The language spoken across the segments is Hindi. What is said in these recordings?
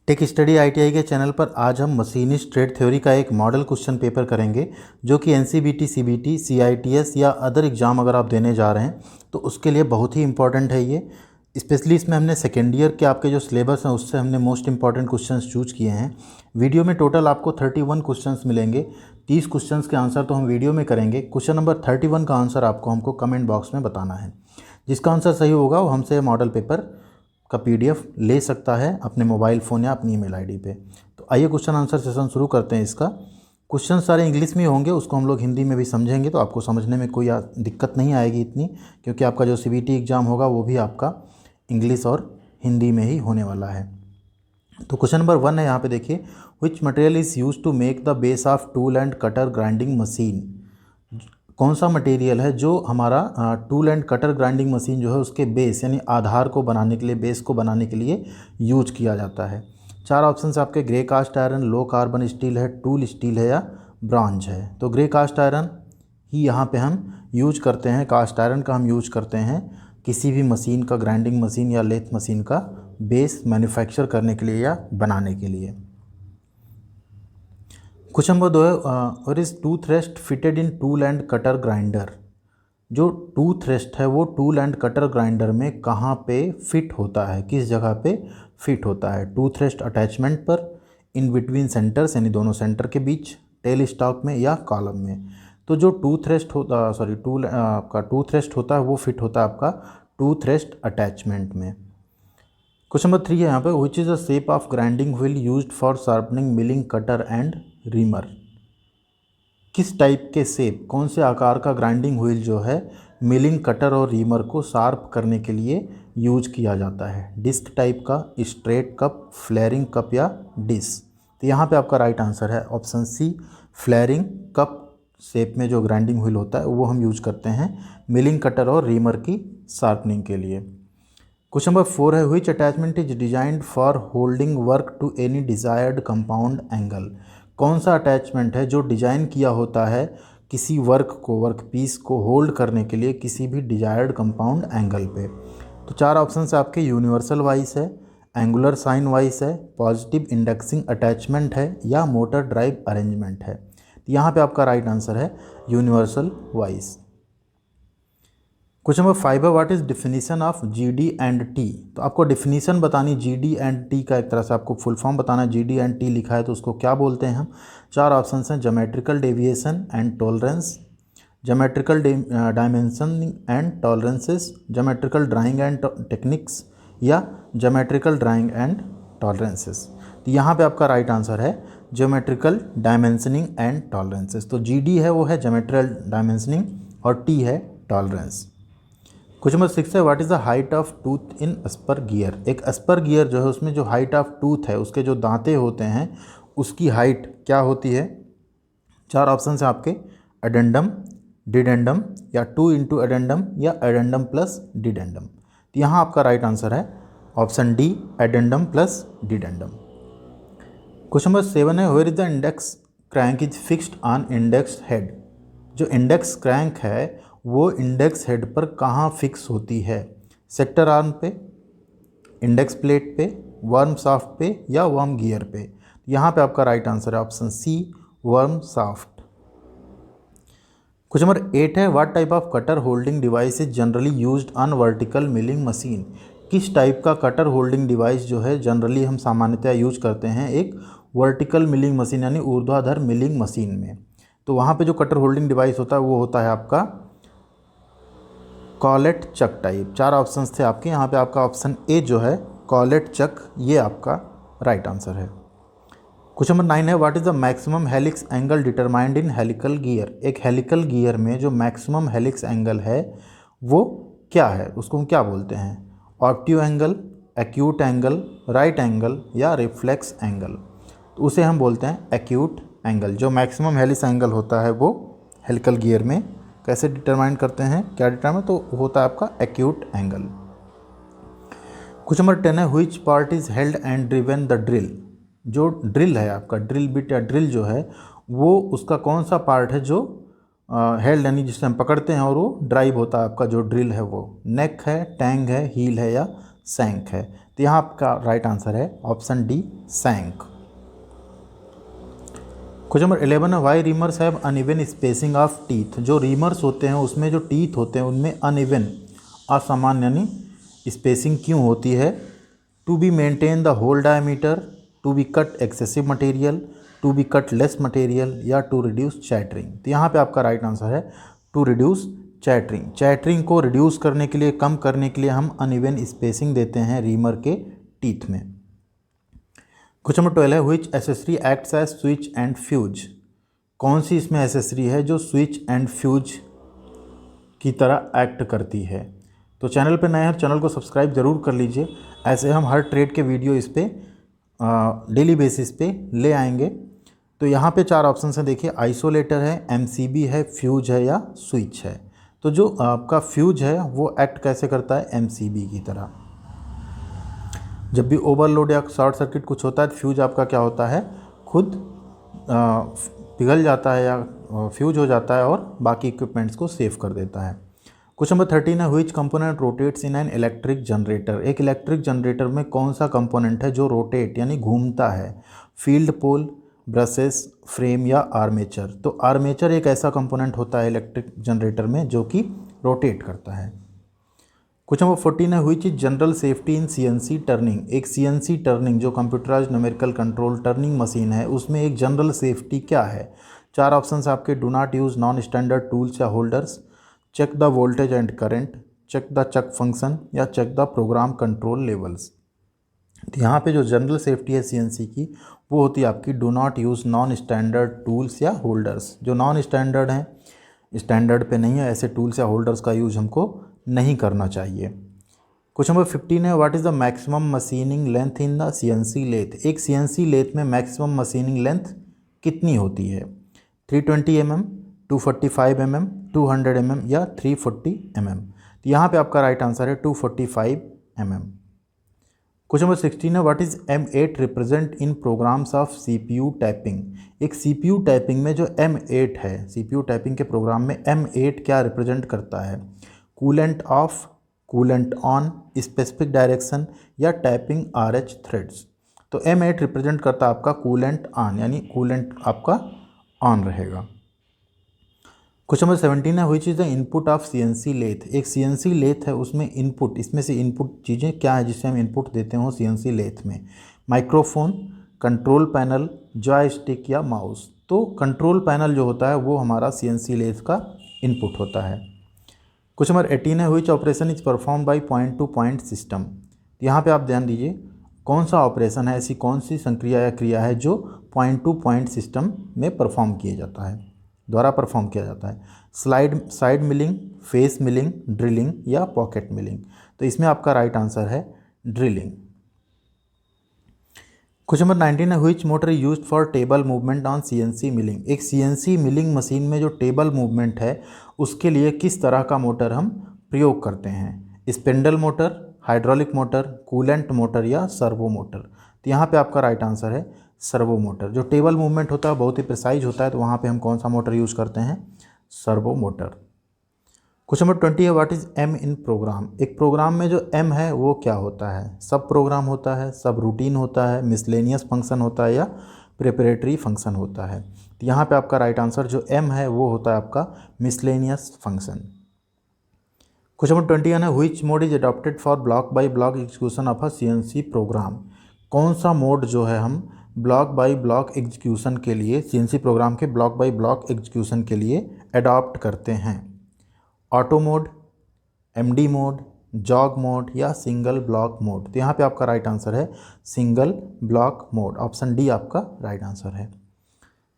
टेक स्टडी आईटीआई के चैनल पर आज हम मशीनिस्ट ट्रेड थ्योरी का एक मॉडल क्वेश्चन पेपर करेंगे जो कि एनसीबीटी, सीबीटी, सीआईटीएस या अदर एग्ज़ाम अगर आप देने जा रहे हैं तो उसके लिए बहुत ही इंपॉर्टेंट है ये। स्पेशली इसमें हमने सेकेंड ईयर के आपके जो सिलेबस हैं उससे हमने मोस्ट इंपॉर्टेंट क्वेश्चंस चूज किए हैं। वीडियो में टोटल आपको 31 क्वेश्चंस मिलेंगे। 30 क्वेश्चंस के आंसर तो हम वीडियो में करेंगे। क्वेश्चन नंबर 31 का आंसर आपको हमको कमेंट बॉक्स में बताना है। जिसका आंसर सही होगा वो हमसे मॉडल पेपर का पीडीएफ ले सकता है अपने मोबाइल फ़ोन या अपनी ईमेल आईडी पे। तो आइए क्वेश्चन आंसर सेशन शुरू करते हैं। इसका क्वेश्चन सारे इंग्लिश में होंगे, उसको हम लोग हिंदी में भी समझेंगे तो आपको समझने में कोई दिक्कत नहीं आएगी इतनी, क्योंकि आपका जो सीबीटी एग्ज़ाम होगा वो भी आपका इंग्लिश और हिंदी में ही होने वाला है। तो क्वेश्चन नंबर 1 है, यहाँ पे देखिए, which material is use to make the base of tool and cutter grinding machine. कौन सा मटेरियल है जो हमारा tool and cutter grinding machine जो है उसके बेस यानी आधार को बनाने के लिए, बेस को बनाने के लिए यूज किया जाता है। 4 ऑप्शन आपके grey cast iron, low carbon steel है, टूल स्टील है या ब्रॉन्ज है। तो ग्रे कास्ट आयरन ही यहाँ पे हम यूज करते हैं, कास्ट आयरन का हम यूज करते हैं किसी भी मशीन का, ग्राइंडिंग मशीन या लेथ मशीन का बेस मैन्युफैक्चर करने के लिए या बनाने के लिए। क्वेश्चन नंबर 2 है, और is tooth rest fitted in tool and cutter grinder. जो टूथ रेस्ट है वो टूल एंड कटर ग्राइंडर में कहाँ पे फिट होता है, किस जगह पे फिट होता है। टूथ रेस्ट अटैचमेंट पर, इन बिटवीन सेंटर्स यानी दोनों सेंटर के बीच, टेल स्टॉक में या कॉलम में। तो जो टूथ रेस्ट होता टूल आपका टूथ रेस्ट होता है वो फिट होता है आपका टूथ रेस्ट अटैचमेंट में। क्वेश्चन नंबर 3 है यहाँ पे, which is the shape of grinding wheel used for sharpening milling cutter and reamer. किस टाइप के शेप, कौन से आकार का ग्राइंडिंग व्हील जो है मिलिंग कटर और रीमर को शार्प करने के लिए यूज किया जाता है। डिस्क टाइप का, स्ट्रेट कप, फ्लेयरिंग कप या डिस। तो यहाँ पे आपका राइट आंसर है option C, flaring cup shape में जो ग्राइंडिंग व्हील होता है वो हम यूज करते हैं मिलिंग कटर और रीमर की शार्पनिंग के लिए। क्वेश्चन नंबर 4 है, which attachment is designed for holding work to any desired compound angle. कौन सा अटैचमेंट है जो डिजाइन किया होता है किसी वर्क को, वर्क पीस को होल्ड करने के लिए किसी भी डिजायर्ड कंपाउंड एंगल पे। तो 4 ऑप्शन से आपके यूनिवर्सल वाइस है, एंगुलर साइन वाइस है, पॉजिटिव इंडेक्सिंग अटैचमेंट है या मोटर ड्राइव अरेंजमेंट है। तो यहाँ पे आपका राइट आंसर है यूनिवर्सल वाइस। क्वेश्चन नंबर 5 है, what is definition of GD and T. तो आपको डिफिनीशन बतानी, जीडी एंड टी का एक तरह से आपको फुल फॉर्म बताना है। जीडी एंड टी लिखा है तो उसको क्या बोलते हैं हम। 4 ऑप्शन हैं, geometrical deviation and tolerance, geometrical dimension and tolerances, geometrical drawing and techniques या ज्योमेट्रिकल ड्राइंग एंड टॉलरेंसेस। तो यहाँ पे आपका राइट आंसर है ज्योमेट्रिकल डायमेंशनिंग एंड टॉलरेंसेस। तो जीडी है वो है ज्योमेट्रिकल डायमेंशनिंग और टी है टॉलरेंस। क्वेश्चन नंबर 6 है, what is the height of tooth in a spur gear. एक अस्पर गियर जो है उसमें जो हाइट ऑफ टूथ है, उसके जो दांते होते हैं उसकी हाइट क्या होती है। 4 ऑप्शन है आपके, एडेंडम, डिडेंडम या 2 इंटू एडेंडम या एडेंडम प्लस डिडेंडम। तो यहाँ आपका राइट आंसर है option D, addendum plus dedendum. Question number 7 है, where is the index crank is fixed on index head. जो इंडेक्स क्रैंक है वो इंडेक्स हेड पर कहाँ फिक्स होती है। सेक्टर आर्म पे, इंडेक्स प्लेट पे, वर्म शाफ्ट पे या वर्म गियर पे। यहाँ पे आपका राइट आंसर है option C, worm shaft. Question number 8 है, what type off cutter holding device is generally used on vertical milling machine. किस टाइप का कटर होल्डिंग डिवाइस जो है जनरली हम सामान्यतः यूज करते हैं एक वर्टिकल मिलिंग मशीन यानी ऊर्ध्वाधर मिलिंग मशीन में। तो वहाँ पे जो कटर होल्डिंग डिवाइस होता है वो होता है आपका कॉलेट चक टाइप। 4 ऑप्शंस थे आपके, यहाँ पे आपका ऑप्शन ए जो है कॉलेट चक, ये आपका राइट आंसर है। क्वेश्चन नंबर 9 है, what is the maximum helix angle determined in helical gear. एक हेलिकल गियर में जो मैक्सिमम हेलिक्स एंगल है वो क्या है, उसको हम क्या बोलते हैं। Obtuse angle, acute angle, right angle या रिफ्लेक्स एंगल। तो उसे हम बोलते हैं एक्यूट एंगल। जो मैक्सिमम हेलिक्स एंगल होता है वो हेलिकल गियर में कैसे डिटरमाइन करते हैं, क्या डिटरमाइन, तो होता है आपका एक्यूट एंगल। क्वेश्चन नंबर 10 है, which part is held and driven the drill. जो ड्रिल है आपका, ड्रिल बिट या ड्रिल जो है वो उसका कौन सा पार्ट है जो हेल्ड यानी जिससे हम पकड़ते हैं और वो ड्राइव होता है आपका जो ड्रिल है वो। नेक है, टैंग है, हील है या सैंक है। तो यहाँ आपका राइट आंसर है option D shank. Question number 11 है why reamers have uneven spacing of teeth. जो रीमर्स होते हैं उसमें जो टीथ होते हैं उनमें अनइवन असमान यानी स्पेसिंग क्यों होती है? To be maintain the hole diameter, to be cut excessive material, to be cut less material या टू रिड्यूस चैटरिंग। तो यहाँ पे आपका राइट आंसर है टू रिड्यूस चैटरिंग। चैटरिंग को रिड्यूस करने के लिए, कम करने के लिए हम अनइवन स्पेसिंग देते हैं रीमर के टीथ में। क्वेश्चन नंबर 12 है which accessory acts as switch and fuse. कौन सी इसमें एसेसरी है जो स्विच एंड फ्यूज की तरह एक्ट करती है? तो चैनल पे नए हैं, चैनल को सब्सक्राइब ज़रूर कर लीजिए। ऐसे हम हर ट्रेड के वीडियो इस पे डेली बेसिस पे ले आएंगे। तो यहाँ पे 4 ऑप्शन हैं, देखिए आइसोलेटर है, एमसीबी है, फ्यूज है या स्विच है। तो जो आपका फ्यूज है वो एक्ट कैसे करता है? एमसीबी की तरह। जब भी ओवरलोड या शॉर्ट सर्किट कुछ होता है तो फ्यूज आपका क्या होता है, खुद पिघल जाता है या फ्यूज हो जाता है और बाकी इक्विपमेंट्स को सेव कर देता है। क्वेश्चन नंबर 13 है which component rotates in an electric generator. एक इलेक्ट्रिक जनरेटर में कौन सा कंपोनेंट है जो रोटेट यानी घूमता है? फील्ड पोल, ब्रशेस, फ्रेम या आर्मेचर। तो आर्मेचर एक ऐसा कंपोनेंट होता है इलेक्ट्रिक जनरेटर में जो कि रोटेट करता है। क्वेश्चन नंबर 14 है which is general safety in CNC turning. एक सीएनसी टर्निंग जो computerised numerical control turning machine है उसमें एक जनरल सेफ्टी क्या है? 4 ऑप्शंस आपके, do not use non standard tools या holders, check the voltage and current, check the chuck function या check the program control levels. तो यहाँ पे जो जनरल सेफ्टी है सीएनसी की वो होती है आपकी do not use non standard tools या होल्डर्स। जो नॉन स्टैंडर्ड हैं, स्टैंडर्ड पे नहीं है, ऐसे टूल्स या होल्डर्स का यूज़ हमको नहीं करना चाहिए। क्वेश्चन नंबर 15 है what is the maximum machining length in the CNC lathe. एक सीएनसी लेथ में मैक्सिमम मशीनिंग लेंथ कितनी होती है? 320 mm, 245 mm, 200 mm या 340 mm। तो यहाँ पे आपका राइट आंसर है 245 mm। क्वेश्चन नंबर 16 है what is M8 represent in programs of CPU typing. एक CPU टाइपिंग में जो M8 है, CPU टाइपिंग के प्रोग्राम में M8 क्या रिप्रेजेंट करता है? Coolant off, coolant on, specific direction या टाइपिंग RH थ्रेड्स। तो M8 रिप्रेजेंट करता है आपका कूलेंट ऑन यानी कूलेंट आपका ऑन रहेगा। क्वेश्चन नंबर 17 है which is the input of CNC lathe. एक सीएनसी लेथ है उसमें इनपुट, इसमें से इनपुट चीज़ें क्या है जिससे हम इनपुट देते हो सीएनसी लेथ में? माइक्रोफोन, कंट्रोल पैनल, जॉयस्टिक या माउस। तो कंट्रोल पैनल जो होता है वो हमारा सीएनसी लेथ का इनपुट होता है। क्वेश्चन नंबर 18 है which operation is perform by point two point system. यहाँ पे आप ध्यान दीजिए कौन सा ऑपरेशन है, ऐसी कौन सी संक्रिया या क्रिया है जो पॉइंट टू पॉइंट सिस्टम में परफॉर्म किया जाता है, द्वारा परफॉर्म किया जाता है? Side milling, face milling, drilling या पॉकेट मिलिंग। तो इसमें आपका राइट आंसर है ड्रिलिंग। क्वेश्चन नंबर 19 है which motor used for table movement on CNC milling. एक सीएनसी मिलिंग मशीन में जो टेबल मूवमेंट है उसके लिए किस तरह का मोटर हम प्रयोग करते हैं? Spindle motor, hydraulic motor, coolant motor या सर्वो मोटर। तो यहाँ पे आपका राइट आंसर है सर्वो मोटर। जो टेबल मूवमेंट होता है बहुत ही प्रिसाइज होता है तो वहाँ पे हम कौन सा मोटर यूज़ करते हैं? Servo motor. क्वेश्चन नंबर 20 है what is M in program. एक प्रोग्राम में जो एम है वो क्या होता है? सब प्रोग्राम होता है, सब रूटीन होता है, मिसलेनियस फंक्शन होता है या प्रिपरेटरी फंक्शन होता है? तो यहाँ पे आपका राइट आंसर जो एम है वो होता है आपका मिसलेनियस फंक्शन। क्वेश्चन नंबर 21 है which mode is adopted for block by block execution of a CNC program. कौन सा मोड जो है हम ब्लॉक बाई ब्लॉक एग्जीक्यूशन के लिए, सीएनसी प्रोग्राम के ब्लॉक बाई ब्लॉक एग्जीक्यूशन के लिए अडॉप्ट करते हैं? Auto mode, MD mode, jog mode या सिंगल ब्लॉक मोड। तो यहाँ पे आपका राइट आंसर है single block mode, option D आपका राइट आंसर है।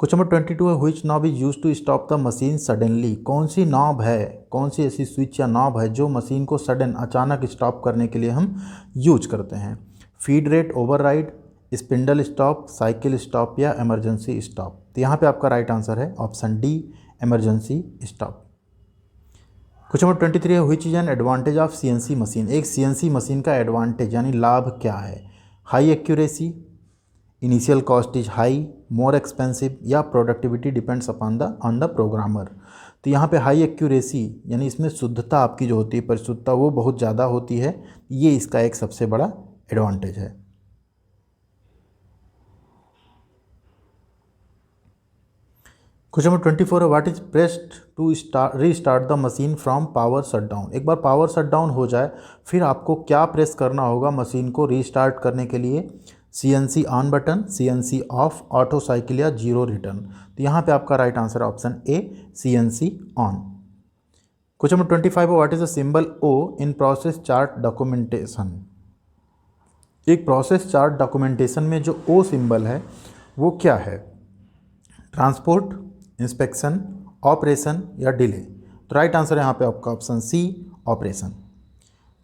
क्वेश्चन नंबर 22 है which knob is use to stop the machine suddenly. कौन सी नॉब है, कौन सी ऐसी स्विच या नॉब है जो मशीन को सडन अचानक स्टॉप करने के लिए हम यूज करते हैं? Feed rate override, spindle stop, cycle stop या इमरजेंसी स्टॉप। तो यहाँ पे आपका राइट आंसर है option D emergency stop. Question number 23 है which is an advantage of CNC machine. एक सीएनसी मशीन का एडवांटेज यानी लाभ क्या है? High accuracy, initial cost is high, more expensive या productivity depends upon on the programmer. तो यहाँ पे हाई एक्यूरेसी यानी इसमें शुद्धता आपकी जो होती है, परिशुद्धता वो बहुत ज़्यादा होती है, ये इसका एक सबसे बड़ा एडवांटेज है। क्वेश्चन नंबर 24 है what is pressed to restart the machine from power shutdown. एक बार पावर शटडाउन हो जाए फिर आपको क्या प्रेस करना होगा मशीन को रीस्टार्ट करने के लिए? CNC on button, CNC off, auto cycle या जीरो रिटर्न। तो यहाँ पे आपका राइट आंसर है option A CNC on. Question number 25 है what is the symbol O in process chart documentation. एक प्रोसेस चार्ट डॉक्यूमेंटेशन में जो O सिंबल है वो क्या है? ट्रांसपोर्ट, इंस्पेक्शन, ऑपरेशन या डिले। तो राइट आंसर है यहाँ पे आपका option C operation.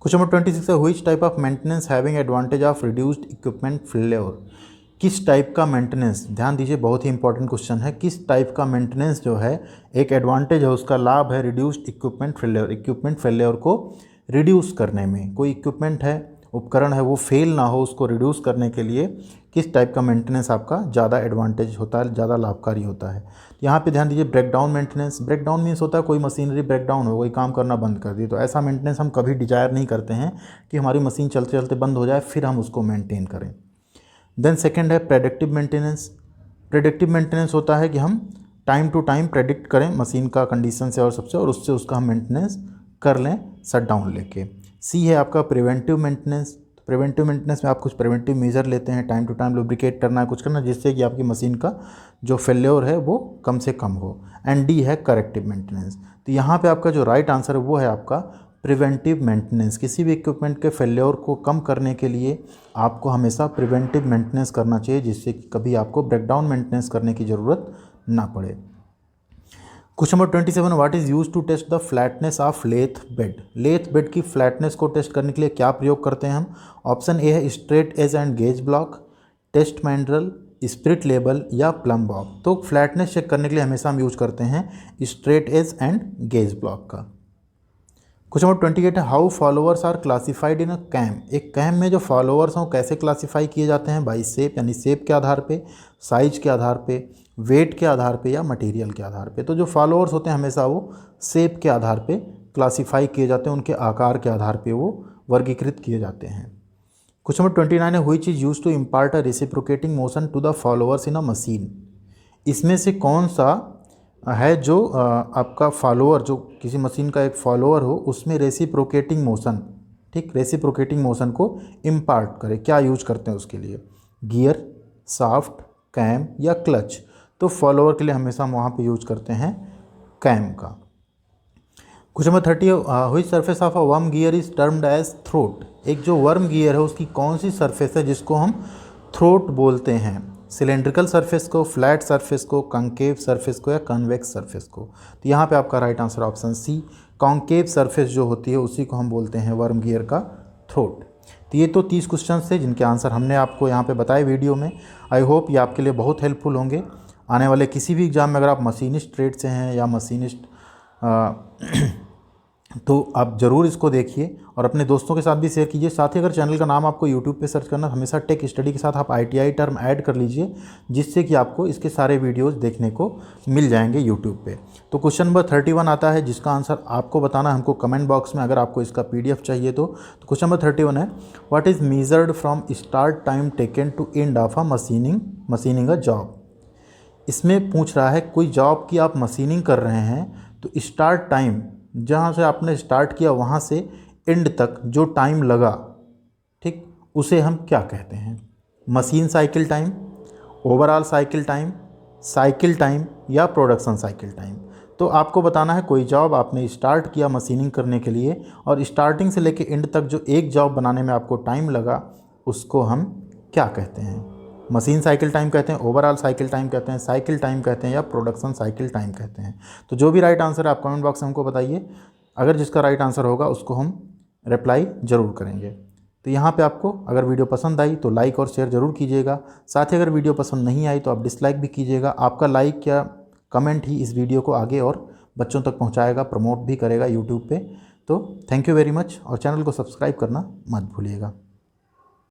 Question number 26 है which type of maintenance having advantage of reduced equipment failure. किस टाइप का मेंटेनेंस, ध्यान दीजिए बहुत ही इंपॉर्टेंट क्वेश्चन है, किस टाइप का मेंटेनेंस जो है एक एडवांटेज है, उसका लाभ है reduced equipment failure. Equipment failure को रिड्यूस करने में, कोई इक्विपमेंट है, उपकरण है, वो फेल ना हो, उसको रिड्यूस करने के लिए किस टाइप का मेंटेनेंस आपका ज़्यादा एडवांटेज होता है, ज़्यादा लाभकारी होता है। यहाँ पे ध्यान दीजिए ब्रेकडाउन मेंटेनेंस। ब्रेकडाउन मीन्स होता है कोई मशीनरी ब्रेकडाउन हो गई, काम करना बंद कर दी, तो ऐसा मेंटेनेंस हम कभी डिजायर नहीं करते हैं कि हमारी मशीन चलते चलते बंद हो जाए फिर हम उसको मेंटेन करें। देन सेकेंड है प्रेडिक्टिव मेंटेनेंस। प्रेडिक्टिव मेंटेनेंस होता है कि हम टाइम टू टाइम प्रेडिक्ट करें मशीन का कंडीशन से और सबसे, और उससे उसका हम मेंटेनेंस कर लें शटडाउन लेके। सी है आपका प्रिवेंटिव मेंटेनेंस। प्रिवेंटिव मेंटेनेंस में आप कुछ प्रिवेंटिव मेजर लेते हैं, टाइम टू टाइम लुब्रिकेट करना है, कुछ करना जिससे कि आपकी मशीन का जो फेल्योर है वो कम से कम हो। एंड डी है करेक्टिव मेंटेनेंस। तो यहाँ पे आपका जो राइट आंसर है वो है आपका प्रिवेंटिव मेंटेनेंस। किसी भी इक्विपमेंट के फेल्योर को कम करने के लिए आपको हमेशा प्रिवेंटिव मेंटेनेंस करना चाहिए, जिससे कि कभी आपको ब्रेकडाउन मेंटेनेंस करने की ज़रूरत ना पड़े। Question number 27 what is use to test the flatness of lathe bed. Lathe bed की फ्लैटनेस को टेस्ट करने के लिए क्या प्रयोग करते हैं हम? ऑप्शन ए है straight edge and gauge block, test mandrel, spirit level या प्लम बॉब। तो फ्लैटनेस चेक करने के लिए हमेशा हम यूज करते हैं straight edge and gauge block का। क्वेश्चन नंबर 28 है how followers are classified in a cam. एक कैम में जो फॉलोअर्स हों कैसे क्लासीफाई किए जाते हैं? बाई शेप, यानी शेप के आधार पे, साइज के आधार पे, वेट के आधार पे या मटेरियल के आधार पे। तो जो फॉलोअर्स होते हैं हमेशा वो शेप के आधार पे क्लासीफाई किए जाते हैं, उनके आकार के आधार पे वो वर्गीकृत किए जाते हैं। क्वेश्चन नंबर 29 है which is use to impart a reciprocating motion to the followers in a machine. इसमें से कौन सा है जो आपका फॉलोअर, जो किसी मशीन का एक फॉलोअर हो, उसमें रेसिप्रोकेटिंग मोशन, ठीक, रेसिप्रोकेटिंग मोशन को इम्पार्ट करे, क्या यूज करते हैं उसके लिए? गियर, शाफ्ट, कैम या क्लच। तो फॉलोअर के लिए हमेशा हम वहाँ पे यूज करते हैं कैम का। Question number 30 which surface of a worm gear is termed as throat. एक जो वर्म गियर है उसकी कौन सी सरफेस है जिसको हम थ्रोट बोलते हैं? सिलेंड्रिकल सरफेस को, फ्लैट सरफेस को, कॉन्केव सरफेस को या कन्वेक्स सरफेस को। तो यहाँ पे आपका right answer option C concave surface जो होती है उसी को हम बोलते हैं वर्म गियर का थ्रोट। तो ये तो 30 क्वेश्चन थे जिनके आंसर हमने आपको यहाँ पे बताए वीडियो में। आई होप ये आपके लिए बहुत हेल्पफुल होंगे। आने वाले किसी भी एग्ज़ाम में अगर आप मशीनिस्ट ट्रेड से हैं या मशीनिस्ट तो आप ज़रूर इसको देखिए और अपने दोस्तों के साथ भी शेयर कीजिए। साथ ही अगर चैनल का नाम आपको यूट्यूब पे सर्च करना, हमेशा टेक स्टडी के साथ आप ITI टर्म ऐड कर लीजिए, जिससे कि आपको इसके सारे वीडियोस देखने को मिल जाएंगे यूट्यूब पे। तो क्वेश्चन नंबर 31 आता है जिसका आंसर आपको बताना है हमको कमेंट बॉक्स में। अगर आपको इसका PDF चाहिए तो क्वेश्चन नंबर 31 है what is measured from start time taken to end of a machining a job. इसमें पूछ रहा है कोई जॉब की आप मशीनिंग कर रहे हैं तो स्टार्ट टाइम, जहाँ से आपने स्टार्ट किया वहाँ से एंड तक जो टाइम लगा, ठीक, उसे हम क्या कहते हैं? Machine cycle time, overall cycle time या प्रोडक्शन साइकिल टाइम। तो आपको बताना है कोई जॉब आपने स्टार्ट किया मशीनिंग करने के लिए और स्टार्टिंग से लेके एंड तक जो एक जॉब बनाने में आपको टाइम लगा उसको हम क्या कहते हैं? मशीन साइकिल टाइम कहते हैं, ओवरऑल साइकिल टाइम कहते हैं, साइकिल टाइम कहते हैं या प्रोडक्शन साइकिल टाइम कहते हैं। तो जो भी राइट आंसर है आप कमेंट बॉक्स में हमको बताइए। अगर जिसका राइट आंसर होगा उसको हम रिप्लाई ज़रूर करेंगे। तो यहाँ पे आपको अगर वीडियो पसंद आई तो लाइक और शेयर ज़रूर कीजिएगा। साथ ही अगर वीडियो पसंद नहीं आई तो आप डिसलाइक भी कीजिएगा। आपका लाइक या कमेंट ही इस वीडियो को आगे और बच्चों तक पहुँचाएगा, प्रमोट भी करेगा यूट्यूब पे। तो थैंक यू वेरी मच और चैनल को सब्सक्राइब करना मत भूलिएगा।